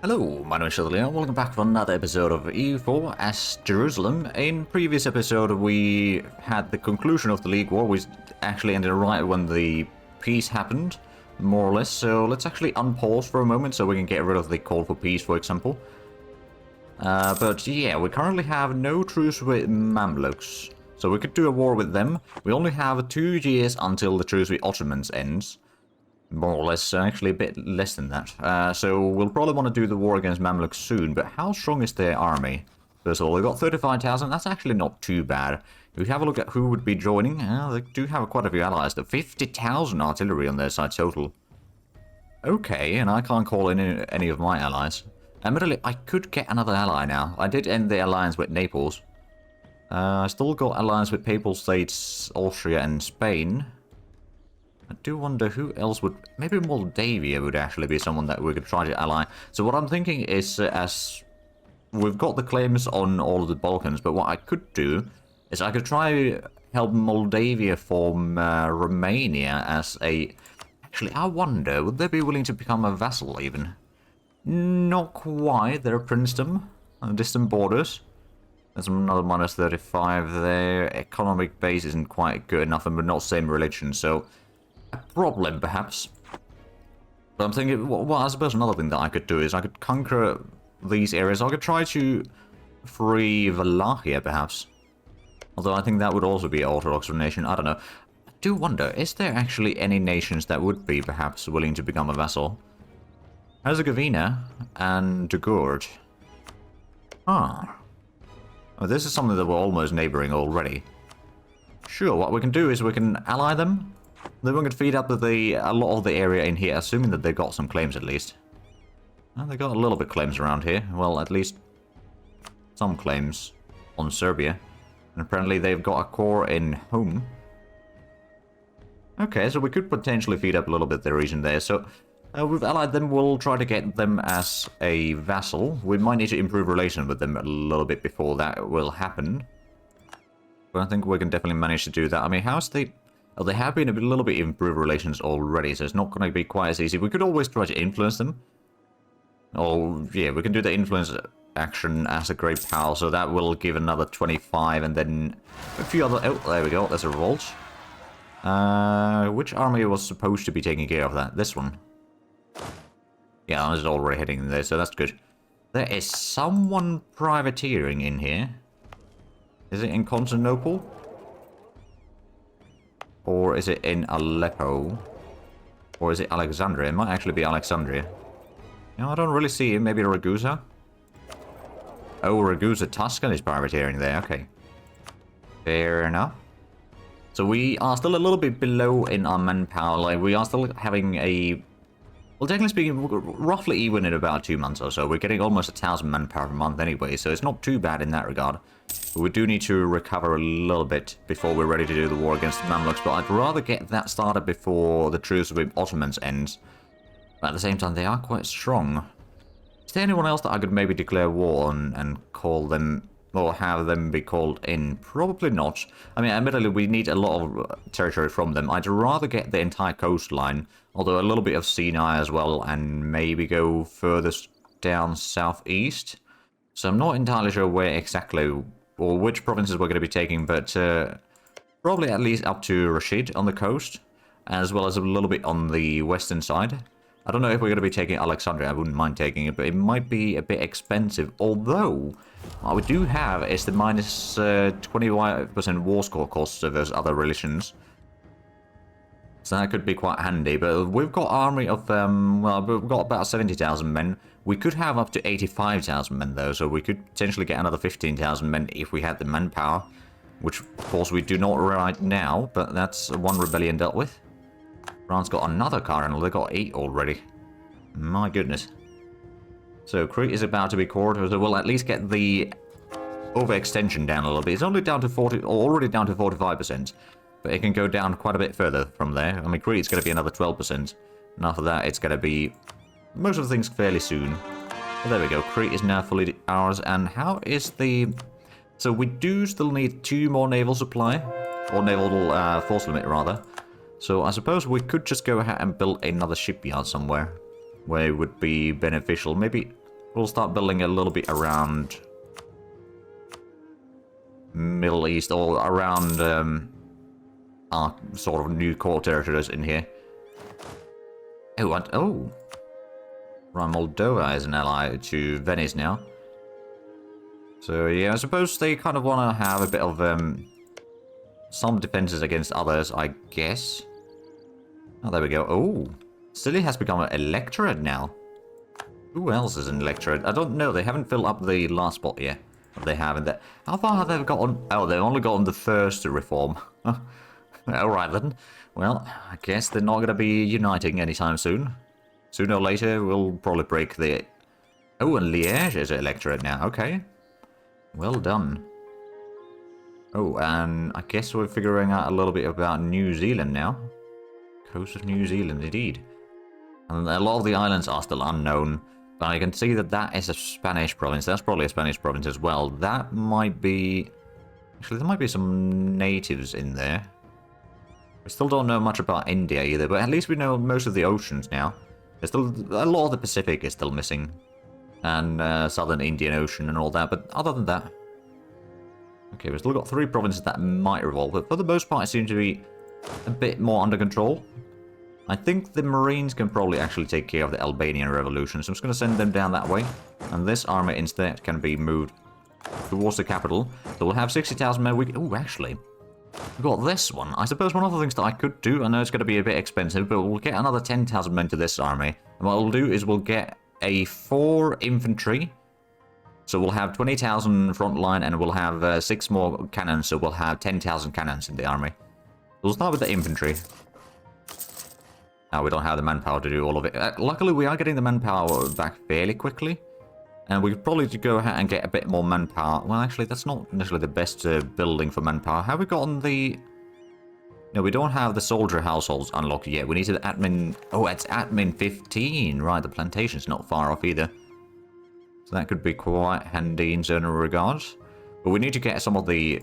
Hello, my name is Shirley, and welcome back for another episode of EU4 as Jerusalem. In previous episode, we had the conclusion of the League War, which actually ended right when the peace happened, more or less. So let's actually unpause for a moment so we can get rid of the call for peace, for example. But yeah, we currently have no truce with Mamluks, so we could do a war with them. We only have 2 years until the truce with Ottomans ends. More or less, actually a bit less than that. So we'll probably want to do the war against Mamluks soon, but how strong is their army? First of all, they've got 35,000, that's actually not too bad. If we have a look at who would be joining, they do have quite a few allies. They're 50,000 artillery on their side total. Okay, and I can't call in any of my allies. Admittedly, I could get another ally now. I did end the alliance with Naples. I still got alliance with Papal States, Austria and Spain. I do wonder who else would... Maybe Moldavia would actually be someone that we could try to ally. So what I'm thinking is, as we've got the claims on all of the Balkans, but what I could do is I could try help Moldavia form Romania as a... Actually, I wonder, would they be willing to become a vassal even? Not quite. They're a princedom on distant borders. There's another minus 35 there. Economic base isn't quite good enough, and we're not same religion, so... a problem, perhaps. But I'm thinking, well, I suppose another thing that I could do is I could conquer these areas. I could try to free Valour, perhaps. Although I think that would also be an Orthodox nation. I don't know. I do wonder, is there actually any nations that would be, perhaps, willing to become a vassal? Herzegovina and Dugurd. Ah. Oh, this is something that we're almost neighboring already. Sure, what we can do is we can ally them. Then we can feed up a lot of the area in here, assuming that they've got some claims at least. Well, they got a little bit claims around here. Well, at least some claims on Serbia. And apparently they've got a core in home. Okay, so we could potentially feed up a little bit the region there. So we've allied them. We'll try to get them as a vassal. We might need to improve relations with them a little bit before that will happen. But I think we can definitely manage to do that. I mean, how's the... Oh, they have been a little bit improved relations already, so it's not going to be quite as easy. We could always try to influence them. Oh, yeah, we can do the influence action as a great power, so that will give another 25, and then a few other... Oh, there we go, there's a revolt. Which army was supposed to be taking care of that? This one. Yeah, it's already heading there, so that's good. There is someone privateering in here. Is it in Constantinople? Or is it in Aleppo? Or is it Alexandria? It might actually be Alexandria. No, I don't really see it. Maybe Ragusa? Oh, Ragusa Tuscan is privateering there. Okay. Fair enough. So we are still a little bit below in our manpower. Like, we are still having a... Well, technically speaking, roughly even in about 2 months or so. We're getting almost 1,000 manpower per month anyway, so it's not too bad in that regard. But we do need to recover a little bit before we're ready to do the war against the Mamluks, but I'd rather get that started before the truce with Ottomans ends. But at the same time, they are quite strong. Is there anyone else that I could maybe declare war on and call them, or have them be called in? Probably not. I mean, admittedly, we need a lot of territory from them. I'd rather get the entire coastline, although a little bit of Sinai as well, and maybe go further down southeast. So I'm not entirely sure where exactly... or which provinces we're going to be taking, but probably at least up to Rashid on the coast, as well as a little bit on the western side. I don't know if we're going to be taking Alexandria. I wouldn't mind taking it, but it might be a bit expensive. Although, what we do have is the minus 25% war score costs of those other religions. So that could be quite handy. But we've got army of, well, we've got about 70,000 men. We could have up to 85,000 men, though, so we could potentially get another 15,000 men if we had the manpower. Which, of course, we do not right now, but that's one rebellion dealt with. France got another cardinal. They got 8 already. My goodness. So Crete is about to be cored, so we'll at least get the overextension down a little bit. It's only down to 40, or already down to 45%, but it can go down quite a bit further from there. I mean, Crete's going to be another 12%, and after that, it's going to be most of the things fairly soon. Well, there we go. Crete is now fully ours, and how is the... So we do still need 2 more naval supply, or naval force limit, rather. So I suppose we could just go ahead and build another shipyard somewhere where it would be beneficial. Maybe we'll start building a little bit around Middle East, or around our sort of new core territories in here. Oh, what? Oh. Right, Moldova is an ally to Venice now. So yeah, I suppose they kind of want to have a bit of some defenses against others, I guess. Oh, there we go. Oh, Sicily has become an electorate now. Who else is an electorate? I don't know. They haven't filled up the last spot yet. They haven't. How far have they gotten? Oh, they've only gotten the first reform. Alright then. Well, I guess they're not going to be uniting anytime soon. Sooner or later, we'll probably break the... Oh, and Liège is an electorate now. Okay. Well done. Oh, and I guess we're figuring out a little bit about New Zealand now. Coast of New Zealand, indeed. And a lot of the islands are still unknown. But I can see that that is a Spanish province. That's probably a Spanish province as well. That might be... Actually, there might be some natives in there. We still don't know much about India either, but at least we know most of the oceans now. There's still... A lot of the Pacific is still missing. And Southern Indian Ocean and all that, but other than that... Okay, we've still got 3 provinces that might revolve, but for the most part it seems to be a bit more under control. I think the Marines can probably actually take care of the Albanian revolution, so I'm just going to send them down that way. And this army instead can be moved towards the capital. So we'll have 60,000 men. Oh, actually, we've got this one. I suppose one of the things that I could do, I know it's going to be a bit expensive, but we'll get another 10,000 men to this army. And what we'll do is we'll get a 4 infantry. So we'll have 20,000 front line, and we'll have 6 more cannons, so we'll have 10,000 cannons in the army. We'll start with the infantry. Now, we don't have the manpower to do all of it. Luckily, we are getting the manpower back fairly quickly. And we could probably go ahead and get a bit more manpower. Well, actually, that's not necessarily the best building for manpower. Have we gotten the... No, we don't have the soldier households unlocked yet. We need the admin... Oh, it's admin 15. Right, the plantation's not far off either. So that could be quite handy in certain regards. But we need to get some of the...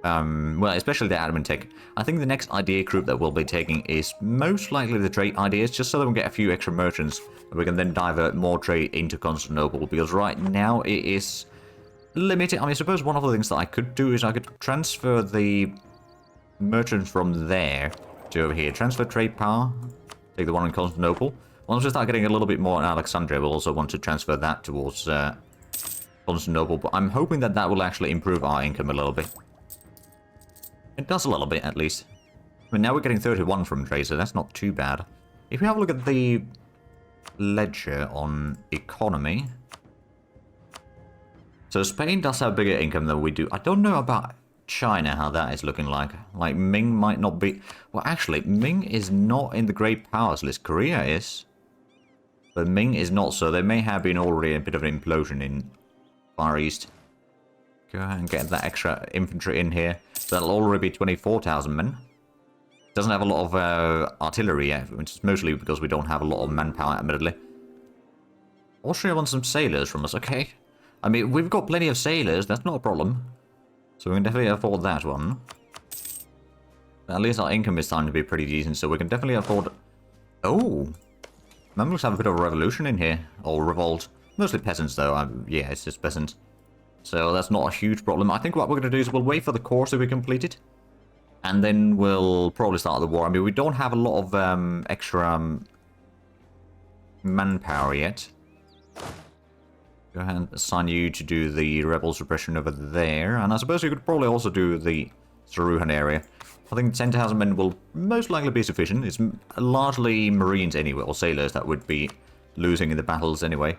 well, especially the admin tech. I think the next idea group that we'll be taking is most likely the trade ideas, just so that we get a few extra merchants, and we can then divert more trade into Constantinople, because right now it is limited. I mean, I suppose one of the things that I could do is I could transfer the merchants from there to over here. Transfer trade power, take the one in Constantinople. Once we start getting a little bit more in Alexandria, we'll also want to transfer that towards Constantinople, but I'm hoping that that will actually improve our income a little bit. It does a little bit, at least. I mean, now we're getting 31 from trade, so that's not too bad. If we have a look at the ledger on economy... So Spain does have bigger income than we do. I don't know about China, how that is looking like. Like, Ming might not be... Well, actually, Ming is not in the Great Powers list. Korea is. But Ming is not, so there may have been already a bit of an implosion in Far East. Go ahead and get that extra infantry in here. So that'll already be 24,000 men. Doesn't have a lot of artillery yet, which is mostly because we don't have a lot of manpower, admittedly. Austria wants some sailors from us, okay. I mean, we've got plenty of sailors, that's not a problem. So we can definitely afford that one. But at least our income is starting to be pretty decent, so we can definitely afford... Oh! Mamluks have a bit of a revolution in here, or revolt. Mostly peasants, though. Yeah, it's just peasants. So that's not a huge problem. I think what we're going to do is we'll wait for the course to be completed. And then we'll probably start the war. I mean, we don't have a lot of extra manpower yet. Go ahead and assign you to do the rebel suppression over there. And I suppose we could probably also do the Saruhan area. I think 10,000 men will most likely be sufficient. It's largely Marines anyway, or sailors that would be losing in the battles anyway.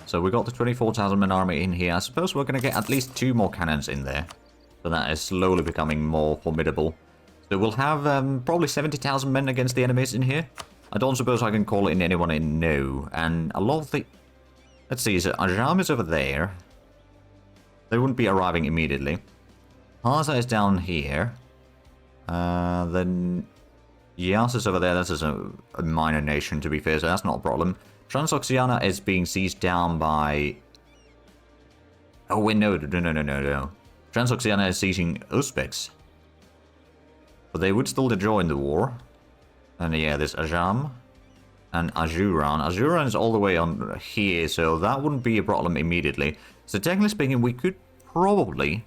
So we got the 24,000 men army in here. I suppose we're going to get at least 2 more cannons in there. So that is slowly becoming more formidable. So we'll have probably 70,000 men against the enemies in here. I don't suppose I can call in anyone in, no. And a lot of the... Let's see, so Ajam is over there. They wouldn't be arriving immediately. Harza is down here. Then Yas is over there. That's just a minor nation, to be fair, so that's not a problem. Transoxiana is being sieged down by... Oh, wait, no. Transoxiana is sieging Uzbeks. But they would still join the war. And yeah, there's Ajam. and Azuran. Azuran is all the way on here, so that wouldn't be a problem immediately. So technically speaking, we could probably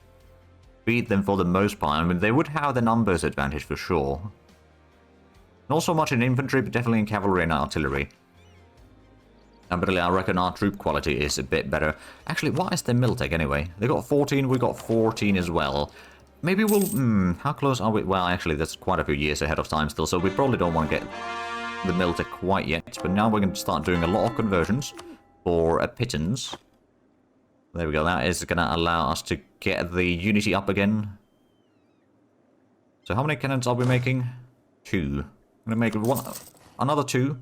beat them for the most part. I mean, they would have the numbers advantage for sure. Not so much in infantry, but definitely in cavalry and artillery. But I reckon our troop quality is a bit better. Actually, what is their Miltech anyway? They got 14, we got 14 as well. Maybe we'll... how close are we? Well, actually, that's quite a few years ahead of time still, so we probably don't want to get the Miltech quite yet. But now we're going to start doing a lot of conversions for a pittance. There we go, that is going to allow us to get the unity up again. So how many cannons are we making? 2. I'm going to make another 2.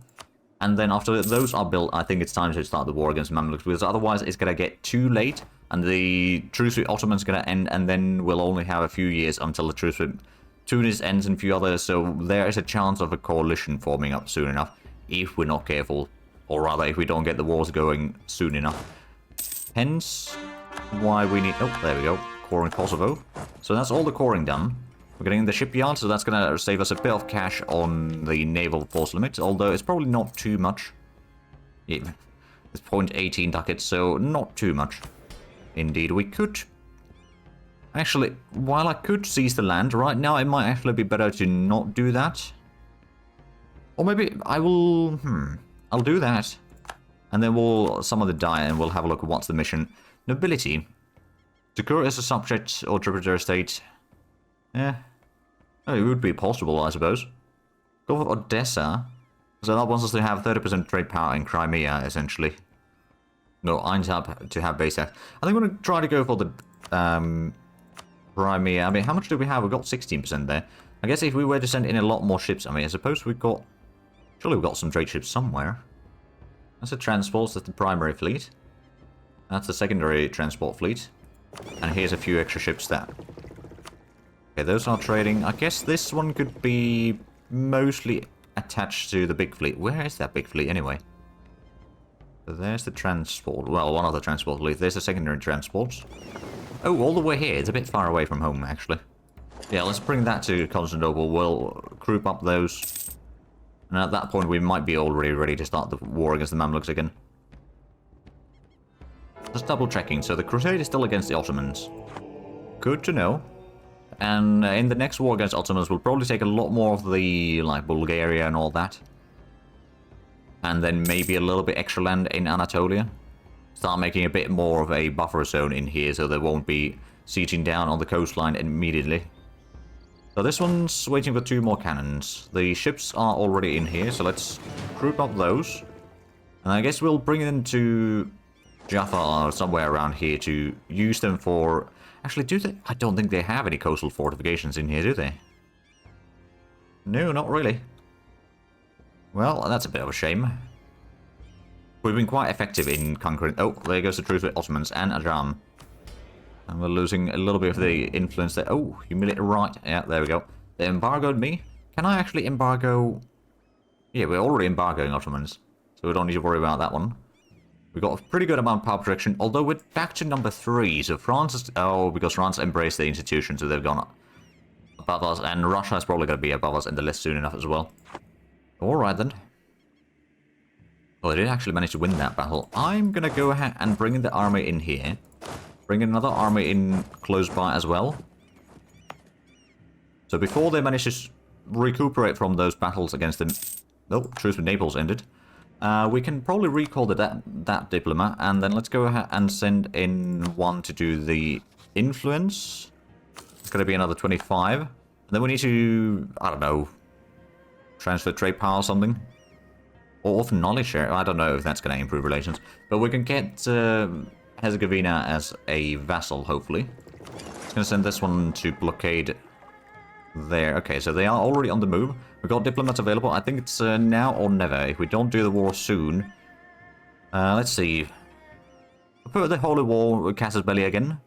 And then after those are built, I think it's time to start the war against Mamluks, because otherwise it's going to get too late, and the truce with Ottomans is going to end, and then we'll only have a few years until the truce with Tunis ends and a few others, so there is a chance of a coalition forming up soon enough, if we're not careful, or rather if we don't get the wars going soon enough. Hence, why we need... oh, there we go, core in Kosovo. So that's all the coring done. We're getting the shipyard, so that's going to save us a bit of cash on the naval force limit, although it's probably not too much. Yeah, it's 0.18 ducats, so not too much. Indeed, we could... actually, while I could seize the land, right now it might actually be better to not do that. Or maybe I will... I'll do that. And then we'll summon the die and we'll have a look at what's the mission. Nobility. Secure as a subject or tributary state. Yeah. Oh, it would be possible, I suppose. Go for Odessa. So that wants us to have 30% trade power in Crimea, essentially. No, Einsab to have base there. I think we're going to try to go for the Crimea. I mean, how much do we have? We've got 16% there. I guess if we were to send in a lot more ships, I mean, I suppose we've got... surely we've got some trade ships somewhere. That's the transports, that's the primary fleet. That's the secondary transport fleet. And here's a few extra ships that... okay, those are trading. I guess this one could be mostly attached to the big fleet. Where is that big fleet anyway? So there's the transport. Well, one of the transport fleets. There's the secondary transports. Oh, all the way here. It's a bit far away from home, actually. Yeah, let's bring that to Constantinople. We'll group up those. And at that point, we might be already ready to start the war against the Mamluks again. Just double checking. So the Crusade is still against the Ottomans. Good to know. And in the next war against Ottomans, we'll probably take a lot more of the, like, Bulgaria and all that. And then maybe a little bit extra land in Anatolia. Start making a bit more of a buffer zone in here, so they won't be sieging down on the coastline immediately. So this one's waiting for 2 more cannons. The ships are already in here, so let's group up those. And I guess we'll bring them to Jaffa or somewhere around here to use them for... actually, do they? I don't think they have any coastal fortifications in here, do they? No, not really. Well, that's a bit of a shame. We've been quite effective in conquering... oh, there goes the truce with Ottomans and Ajam. And we're losing a little bit of the influence there. Oh, humiliate right. Yeah, there we go. They embargoed me. Can I actually embargo... yeah, we're already embargoing Ottomans. So we don't need to worry about that one. We've got a pretty good amount of power projection, although we're back to number 3. So France is... oh, because France embraced the institution, so they've gone above us. And Russia is probably going to be above us in the list soon enough as well. Alright then. Well, they did actually manage to win that battle. I'm going to go ahead and bring in the army in here. Bring another army in close by as well. So before they manage to recuperate from those battles against them... oh, truce with Naples ended. We can probably recall that diplomat, and then let's go ahead and send in one to do the influence. It's going to be another 25. And then we need to, I don't know, transfer trade power or something. Or often knowledge share. I don't know if that's going to improve relations. But we can get Herzegovina as a vassal, hopefully. It's going to send this one to blockade there. Okay, so they are already on the move. We've got diplomats available. I think it's now or never. If we don't do the war soon. Let's see. We'll put the Holy War with Casus Belli again.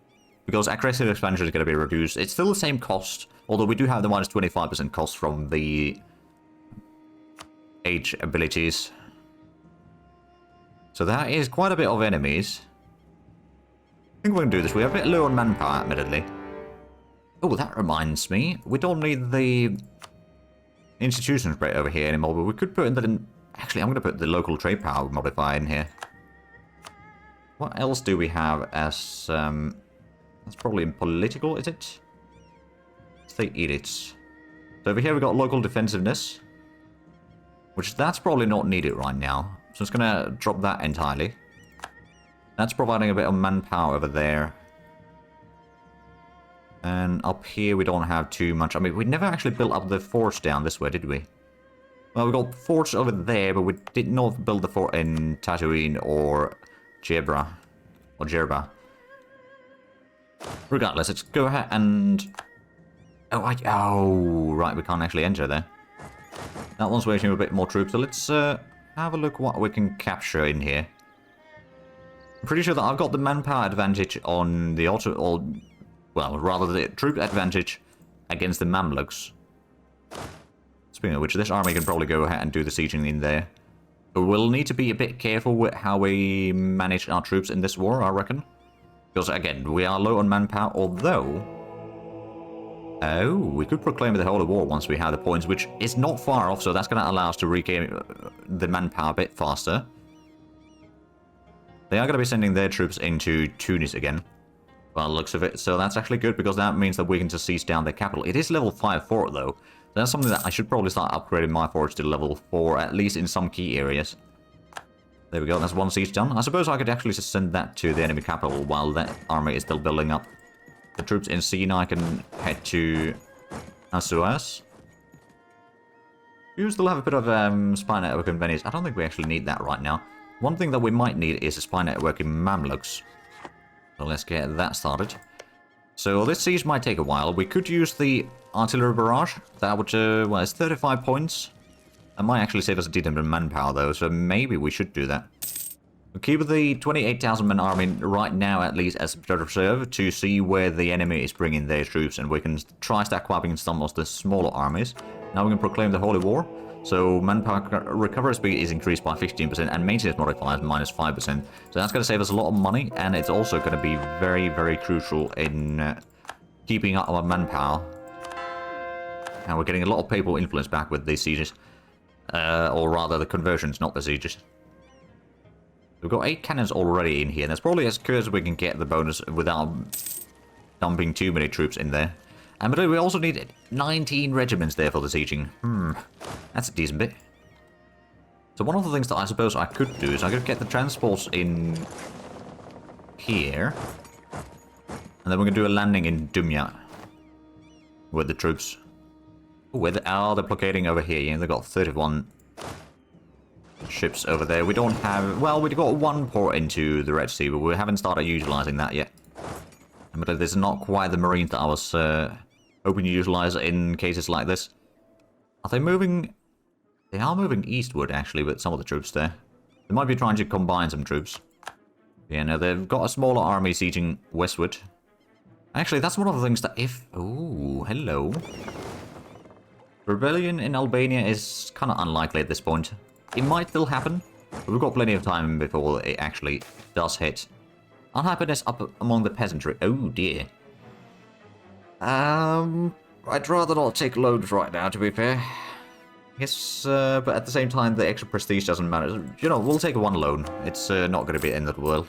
Because aggressive expansion is going to be reduced. It's still the same cost. Although we do have the minus 25% cost from the age abilities. So that is quite a bit of enemies. I think we're going to do this. We are a bit low on manpower, admittedly. Oh, that reminds me. We don't need the institutions right over here anymore, but we could put in the Actually, I'm going to put the local trade power modifier in here. What else do we have as... that's probably in political, is it? State edicts. So over here we've got local defensiveness. Which that's probably not needed right now. So it's going to drop that entirely. That's providing a bit of manpower over there. And up here we don't have too much. I mean, we never actually built up the forts down this way, did we? Well, we got forts over there, but we did not build the fort in Tatooine or Jerba. Regardless, let's go ahead and... Oh, right, we can't actually enter there. That one's waiting for a bit more troops, so let's have a look what we can capture in here. I'm pretty sure that I've got the manpower advantage on the well, rather the troop advantage against the Mamluks. Speaking of which, this army can probably go ahead and do the sieging in there. But we'll need to be a bit careful with how we manage our troops in this war, I reckon. Because, again, we are low on manpower, although... Oh, we could proclaim the Holy War once we have the points, which is not far off, so that's going to allow us to regain the manpower a bit faster. They are going to be sending their troops into Tunis again, by the looks of it, so that's actually good, because that means that we can just siege down their capital. It is level 5 fort, though. That's something that I should probably start upgrading my forts to level 4, at least in some key areas. There we go, that's one siege done. I suppose I could actually just send that to the enemy capital while that army is still building up. The troops in Sinai can head to Suez. We still have a bit of spy network in Venice. I don't think we actually need that right now. One thing that we might need is a spy network in Mamluks. So let's get that started. So this siege might take a while. We could use the artillery barrage. That would, well, it's 35 points. That might actually save us a decent bit of manpower though, so maybe we should do that. We'll keep the 28,000 man army right now, at least, as a reserve to see where the enemy is bringing their troops, and we can try stack wiping some of the smaller armies. Now we can proclaim the Holy War. So manpower recovery speed is increased by 15% and maintenance modifier is minus 5%. So that's going to save us a lot of money, and it's also going to be very, very crucial in keeping up our manpower. And we're getting a lot of papal influence back with these sieges. Or rather, the conversions, not the sieges. We've got 8 cannons already in here, and that's probably as good as we can get the bonus without dumping too many troops in there. And but we also need 19 regiments there for the sieging. That's a decent bit. So one of the things that I suppose I could do is I could get the transports in here. And then we're going to do a landing in Dumya with the troops. Oh, they're blockading over here. Yeah, they've got 31 ships over there. We don't have... Well, we've got one port into the Red Sea, but we haven't started utilizing that yet. But this is not quite the Marines that I was hoping to utilize in cases like this. Are they moving... They are moving eastward, actually, with some of the troops there. They might be trying to combine some troops. Yeah, no, they've got a smaller army sieging westward. Actually, that's one of the things that if... Oh, hello. Rebellion in Albania is kind of unlikely at this point. It might still happen, but we've got plenty of time before it actually does hit. Unhappiness up among the peasantry. Oh dear. I'd rather not take loans right now, to be fair. Yes, but at the same time, the extra prestige doesn't matter. You know, we'll take one loan. It's not going to be the end of the world.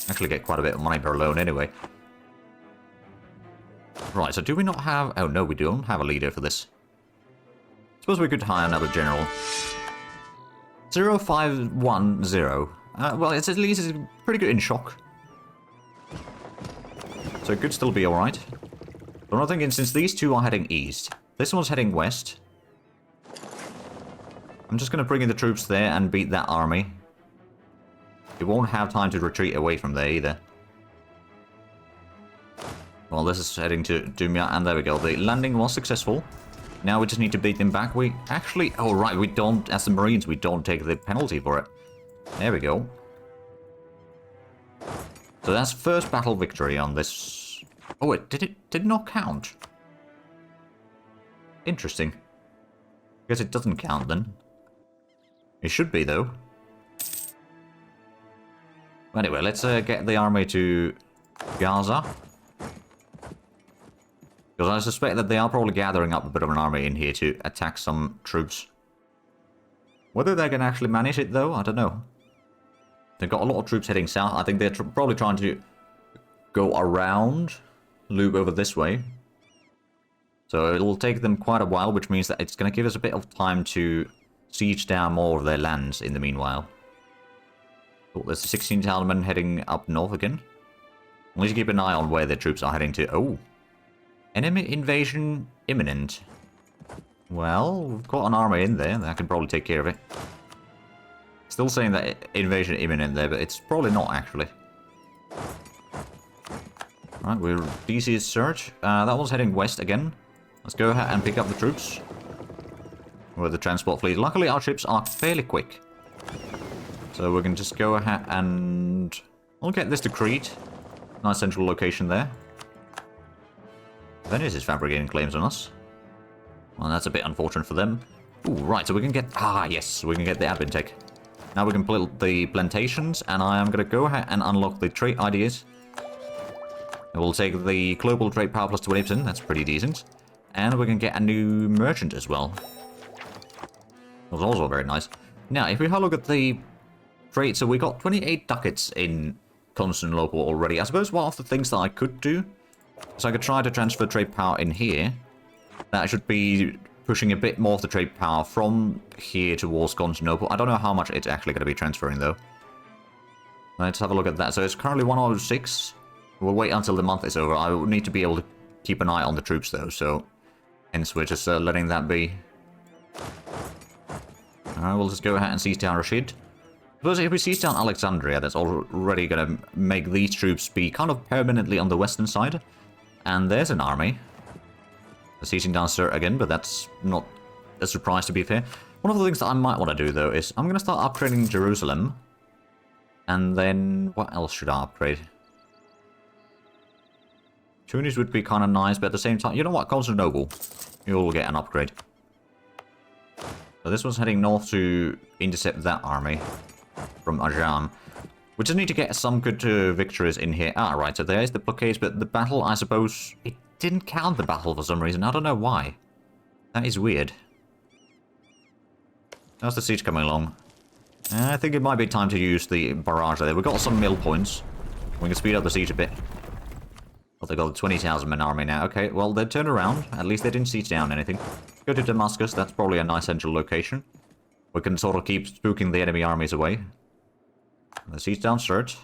Actually get quite a bit of money per loan anyway. Right, so do we not have... Oh no, we don't have a leader for this. Suppose we could hire another general. 0510. Well, it's at least it's pretty good in shock. So it could still be alright. But I'm thinking, since these two are heading east, this one's heading west. I'm just going to bring in the troops there and beat that army. You won't have time to retreat away from there either. Well, this is heading to Dumya, and there we go. The landing was successful. Now we just need to beat them back. We actually... Oh, right, we don't... As the Marines, we don't take the penalty for it. There we go. So that's first battle victory on this... Oh, it did not count. Interesting. I guess it doesn't count then. It should be, though. Anyway, let's get the army to Gaza. Because I suspect that they are probably gathering up a bit of an army in here to attack some troops. Whether they can actually manage it, though, I don't know. They've got a lot of troops heading south. I think they're probably trying to go around, loop over this way. So it'll take them quite a while, which means that it's going to give us a bit of time to siege down more of their lands in the meanwhile. Oh, there's 16,000 men heading up north again. At least keep an eye on where their troops are heading to. Oh, enemy invasion imminent. Well, we've got an army in there that can probably take care of it. Still saying that invasion imminent there, but it's probably not actually. Alright, we're DC's search. That one's heading west again. Let's go ahead and pick up the troops. With the transport fleet. Luckily our ships are fairly quick. So we can just go ahead and... we'll get this to Crete. Nice central location there. Venice is fabricating claims on us. Well, that's a bit unfortunate for them. Ooh, right, so we can get... ah, yes, we can get the admin tech. Now we can build the plantations, and I am going to go ahead and unlock the trade ideas. We'll take the global trade power plus 20%, that's pretty decent. And we can get a new merchant as well. That's also very nice. Now, if we have a look at the trade, so we got 28 ducats in Constantinople already. I suppose one of the things that I could do, so I could try to transfer trade power in here. That should be pushing a bit more of the trade power from here towards Constantinople. I don't know how much it's actually going to be transferring, though. Let's have a look at that. So it's currently 106. We'll wait until the month is over. I will need to be able to keep an eye on the troops, though, so... hence we're just letting that be. Alright, we'll just go ahead and seize down Rashid. Suppose if we seize down Alexandria, that's already going to make these troops be kind of permanently on the western side. And there's an army. Seizing down Sir again, but that's not a surprise to be fair. One of the things that I might want to do, though, is I'm going to start upgrading Jerusalem. And then... what else should I upgrade? Tunis would be kind of nice, but at the same time... you know what? Constantinople. You'll get an upgrade. So this one's heading north to intercept that army from Ajam. We just need to get some good victories in here. Ah, right, so there's the blockades, but the battle, I suppose... it didn't count the battle for some reason. I don't know why. That is weird. How's the siege coming along? I think it might be time to use the barrage there. We've got some mill points. We can speed up the siege a bit. Well, they've got a 20,000 man army now. Okay, well, they turned around. At least they didn't siege down anything. Go to Damascus. That's probably a nice central location. We can sort of keep spooking the enemy armies away. The siege down Sirte.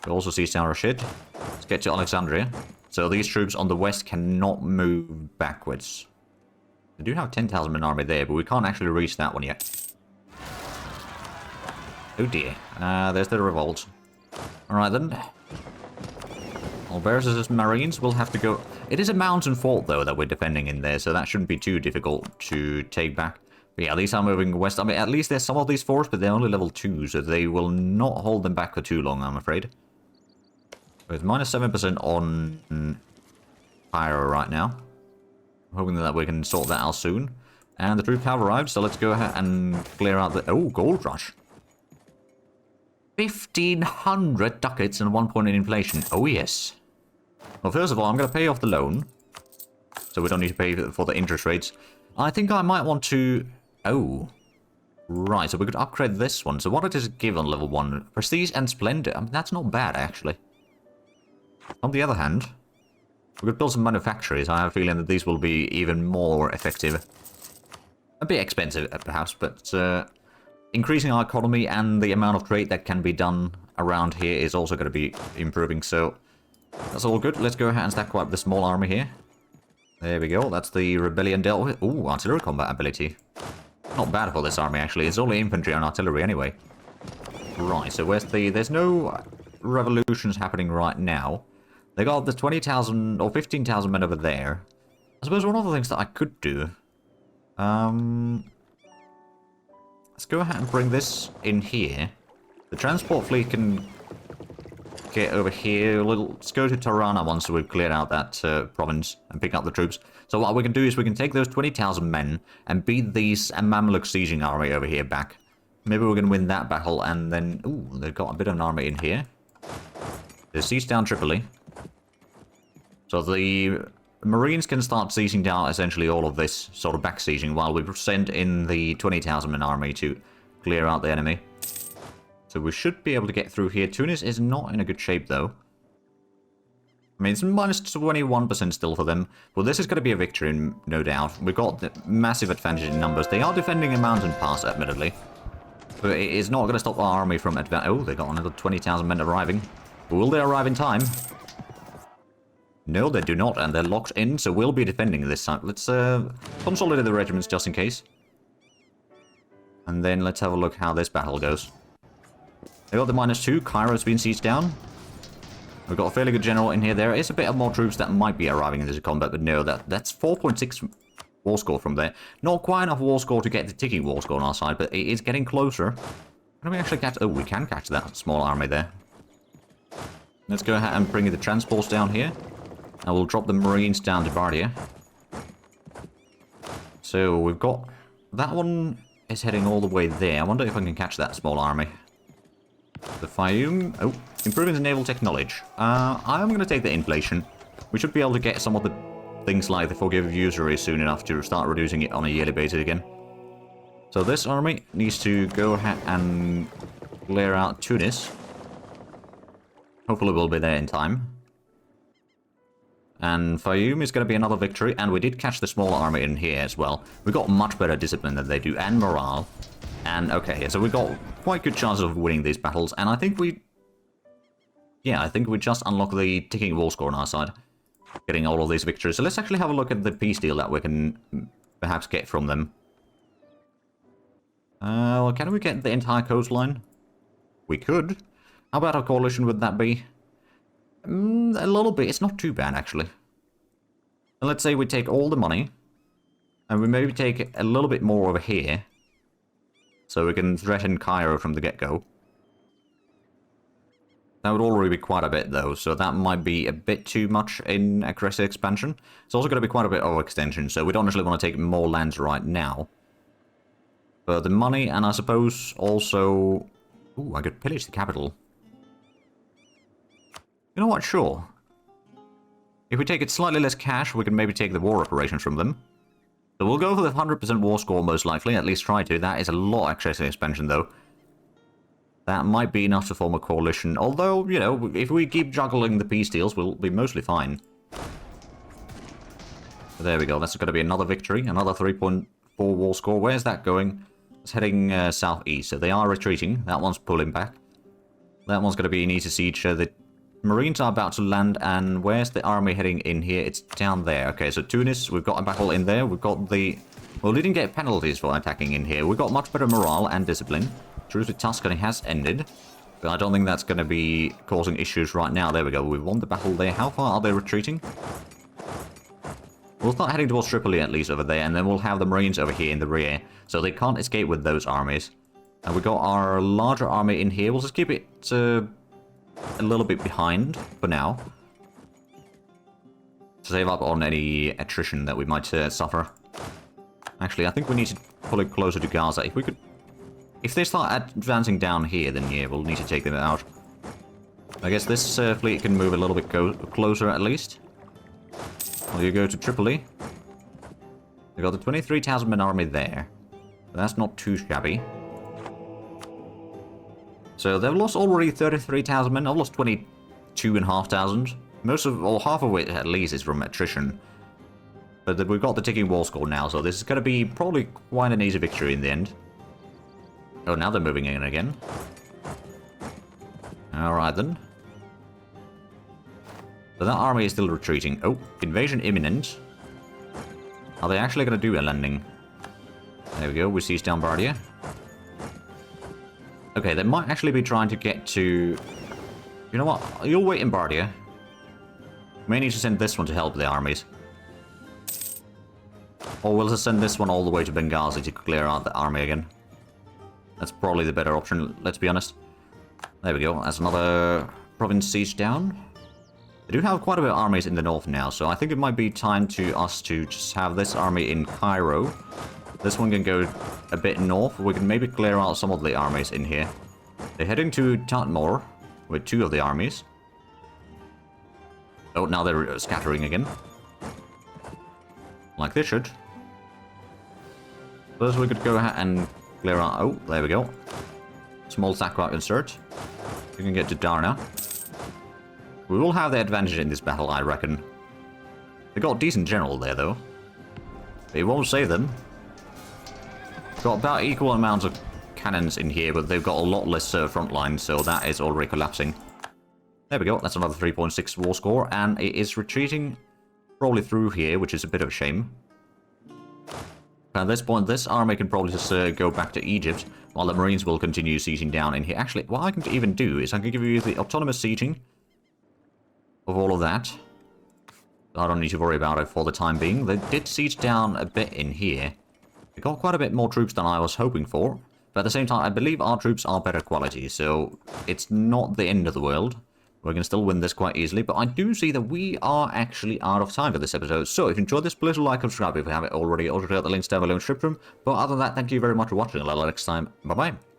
We also siege down Rashid. Let's get to Alexandria. So these troops on the west cannot move backwards. They do have 10,000 man army there, but we can't actually reach that one yet. Oh dear. There's the revolt. Alright then. Versus Marines will have to go... it is a mountain fort, though, that we're defending in there, so that shouldn't be too difficult to take back. But yeah, these are moving west. I mean, at least there's some of these forts, but they're only level 2, so they will not hold them back for too long, I'm afraid. With minus 7% on Pyro right now. I'm hoping that we can sort that out soon. And the troops have arrived, so let's go ahead and clear out the... oh, gold rush. 1,500 ducats and 1 point in inflation. Oh, yes. Well, first of all, I'm going to pay off the loan. So we don't need to pay for the interest rates. I think I might want to... oh. Right, so we could upgrade this one. So what does it give on level 1? Prestige and Splendor. I mean, that's not bad, actually. On the other hand, we could build some manufactories. I have a feeling that these will be even more effective. A bit expensive, perhaps, but increasing our economy and the amount of trade that can be done around here is also going to be improving, so that's all good. Let's go ahead and stack up the small army here. There we go, that's the rebellion dealt with. Ooh, artillery combat ability. Not bad for this army, actually. It's only infantry and artillery anyway. Right, so where's the... there's no revolutions happening right now. They got the 20,000 or 15,000 men over there. I suppose one of the things that I could do... let's go ahead and bring this in here. The transport fleet can get over here. Let's go to Tirana once we've cleared out that province and pick up the troops. So what we can do is we can take those 20,000 men and beat these Mamluk sieging army over here back. Maybe we can win that battle and then... ooh, they've got a bit of an army in here. They siege down Tripoli. So the Marines can start sieging down essentially all of this sort of back sieging while we send in the 20,000 man army to clear out the enemy. So we should be able to get through here. Tunis is not in a good shape though. I mean, it's minus 21% still for them. Well, this is going to be a victory, no doubt. We've got the massive advantage in numbers. They are defending a mountain pass, admittedly. But it is not going to stop our army from advancing. Oh, they got another 20,000 men arriving. Will they arrive in time? No, they do not, and they're locked in, so we'll be defending this time. Let's consolidate the regiments just in case. And then let's have a look how this battle goes. They got the -2. Cairo's been sieged down. We've got a fairly good general in here. There is a bit of more troops that might be arriving into combat, but no, that's 4.6 war score from there. Not quite enough war score to get the ticking war score on our side, but it is getting closer. Can we actually catch... Oh, we can catch that small army there. Let's go ahead and bring the transports down here. And we'll drop the Marines down to Bardia. So we've got... That one is heading all the way there. I wonder if I can catch that small army. The Fayoum... Oh, improving the naval technology. I'm going to take the inflation. We should be able to get some of the things like the forgive usury soon enough to start reducing it on a yearly basis again. So this army needs to go ahead and clear out Tunis. Hopefully we'll be there in time. And Fayoum is going to be another victory, and we did catch the small army in here as well. We got much better discipline than they do, and morale. And okay, so we got quite good chances of winning these battles, and I think we... Yeah, I think we just unlock the ticking war score on our side, getting all of these victories. So let's actually have a look at the peace deal that we can perhaps get from them. Well, can we get the entire coastline? We could. How about a coalition would that be? A little bit. It's not too bad, actually. And let's say we take all the money, and we maybe take a little bit more over here, so we can threaten Cairo from the get-go. That would already be quite a bit, though, so that might be a bit too much in aggressive expansion. It's also going to be quite a bit of extension, so we don't actually want to take more lands right now. But the money, and I suppose also... Ooh, I could pillage the capital. You know what, sure. If we take it slightly less cash, we can maybe take the war operations from them. So we'll go for the 100% war score most likely, at least try to. That is a lot of excessive expansion though. That might be enough to form a coalition, although, you know, if we keep juggling the peace deals, we'll be mostly fine. So there we go, that's going to be another victory, another 3.4 war score. Where's that going? It's heading southeast, so they are retreating. That one's pulling back. That one's going to be an easy siege. The Marines are about to land, and where's the army heading in here? It's down there. Okay, so Tunis, we've got a battle in there. We've got the... Well, we didn't get penalties for attacking in here. We've got much better morale and discipline. Truce with Tuscany has ended, but I don't think that's going to be causing issues right now. There we go. We've won the battle there. How far are they retreating? We'll start heading towards Tripoli at least over there, and then we'll have the Marines over here in the rear, so they can't escape with those armies. And we've got our larger army in here. We'll just keep it... a little bit behind for now. To save up on any attrition that we might suffer. Actually, I think we need to pull it closer to Gaza. If we could... If they start advancing down here, then yeah, we'll need to take them out. I guess this fleet can move a little bit closer at least. Well, you go to Tripoli. We've got the 23,000 man army there. That's not too shabby. So they've lost already 33,000 men. I've lost 22,500. Most of, or half of it at least, is from attrition. But we've got the ticking war score now, so this is going to be probably quite an easy victory in the end. Oh, now they're moving in again. Alright then. So that army is still retreating. Oh, invasion imminent. Are they actually going to do a landing? There we go, we siege down Bardia. Okay, they might actually be trying to get to... You know what? You'll wait in Bardia. May need to send this one to help the armies. Or we'll just send this one all the way to Benghazi to clear out the army again. That's probably the better option, let's be honest. There we go, that's another province siege down. They do have quite a bit of armies in the north now, so I think it might be time to us to just have this army in Cairo. This one can go a bit north. We can maybe clear out some of the armies in here. They're heading to Tatmor with 2 of the armies. Oh, now they're scattering again. like this should. First we could go ahead and clear out... Oh, there we go. Small sack insert. We can get to Darna. We will have the advantage in this battle, I reckon. They got a decent general there, though. They won't save them. Got about equal amounts of cannons in here, but they've got a lot less front line, so that is already collapsing. There we go, that's another 3.6 war score, and it is retreating probably through here, which is a bit of a shame. At this point, this army can probably just go back to Egypt, while the Marines will continue sieging down in here. Actually, what I can even do is I can give you the autonomous sieging of all of that. I don't need to worry about it for the time being. They did siege down a bit in here. They got quite a bit more troops than I was hoping for. But at the same time, I believe our troops are better quality, so it's not the end of the world. We can still win this quite easily, but I do see that we are actually out of time for this episode. So if you enjoyed this, please like and subscribe if you haven't already. Also check out the links down below in the description. But other than that, thank you very much for watching. I'll see you next time. Bye-bye.